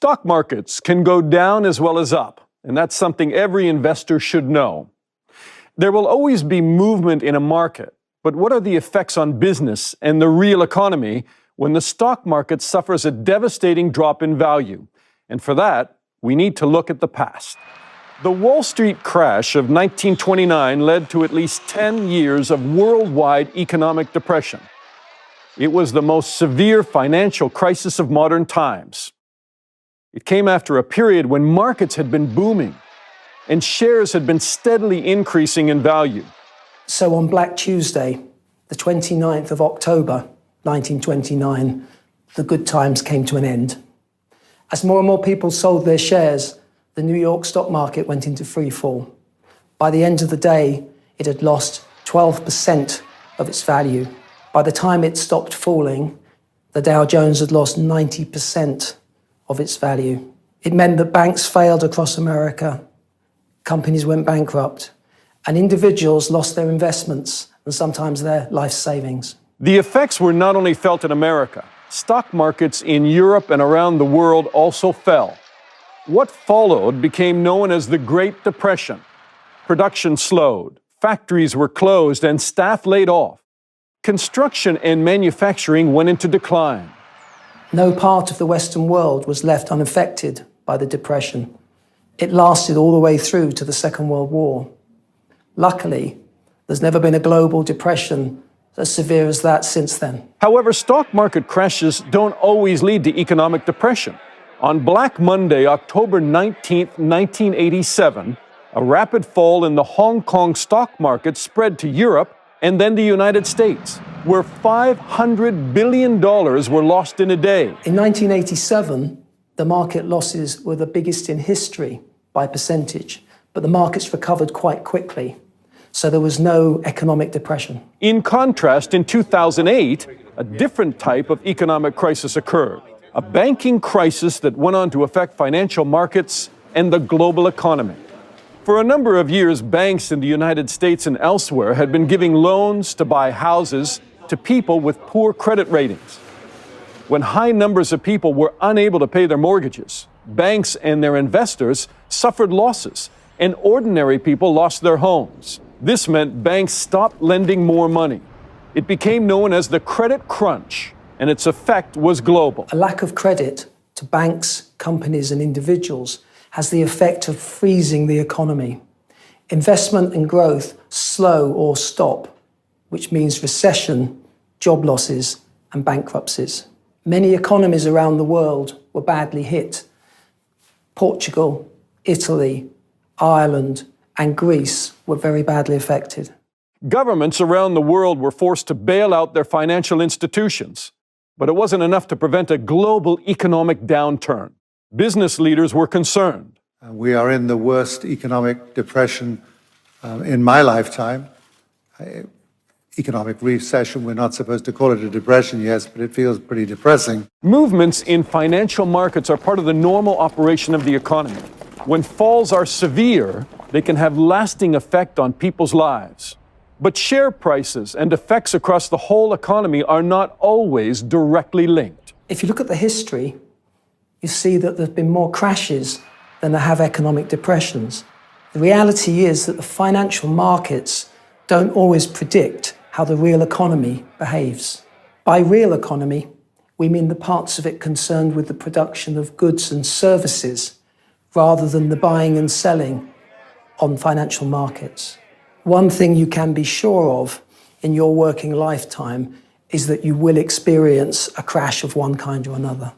Stock markets can go down as well as up, and that's something every investor should know. There will always be movement in a market, but what are the effects on business and the real economy when the stock market suffers a devastating drop in value? And for that, we need to look at the past. The Wall Street crash of 1929 led to at least 10 years of worldwide economic depression. It was the most severe financial crisis of modern times. It came after a period when markets had been booming and shares had been steadily increasing in value. So on Black Tuesday, the 29th of October, 1929, the good times came to an end. As more and more people sold their shares, the New York stock market went into free fall. By the end of the day, it had lost 12% of its value. By the time it stopped falling, the Dow Jones had lost 90% of its value. It meant that banks failed across America, companies went bankrupt, and individuals lost their investments and sometimes their life savings. The effects were not only felt in America. Stock markets in Europe and around the world also fell. What followed became known as the Great Depression. Production slowed, factories were closed, and staff laid off. Construction and manufacturing went into decline. No part of the Western world was left unaffected by the Depression. It lasted all the way through to the Second World War. Luckily, there's never been a global depression as severe as that since then. However, stock market crashes don't always lead to economic depression. On Black Monday, October 19, 1987, a rapid fall in the Hong Kong stock market spread to Europe and then the United States, where $500 billion were lost in a day. In 1987, the market losses were the biggest in history by percentage, but the markets recovered quite quickly, so there was no economic depression. In contrast, in 2008, a different type of economic crisis occurred, a banking crisis that went on to affect financial markets and the global economy. For a number of years, banks in the United States and elsewhere had been giving loans to buy houses to people with poor credit ratings. When high numbers of people were unable to pay their mortgages, banks and their investors suffered losses, and ordinary people lost their homes. This meant banks stopped lending more money. It became known as the credit crunch, and its effect was global. A lack of credit to banks, companies, and individuals has the effect of freezing the economy. Investment and growth slow or stop, which means recession, job losses, and bankruptcies. Many economies around the world were badly hit. Portugal, Italy, Ireland, and Greece were very badly affected. Governments around the world were forced to bail out their financial institutions, but it wasn't enough to prevent a global economic downturn. Business leaders were concerned. We are in the worst economic depression in my lifetime. Economic recession, we're not supposed to call it a depression, yes, but it feels pretty depressing. Movements in financial markets are part of the normal operation of the economy. When falls are severe, they can have lasting effect on people's lives. But share prices and effects across the whole economy are not always directly linked. If you look at the history, you see that there have been more crashes than there have economic depressions. The reality is that the financial markets don't always predict how the real economy behaves. By real economy, we mean the parts of it concerned with the production of goods and services rather than the buying and selling on financial markets. One thing you can be sure of in your working lifetime is that you will experience a crash of one kind or another.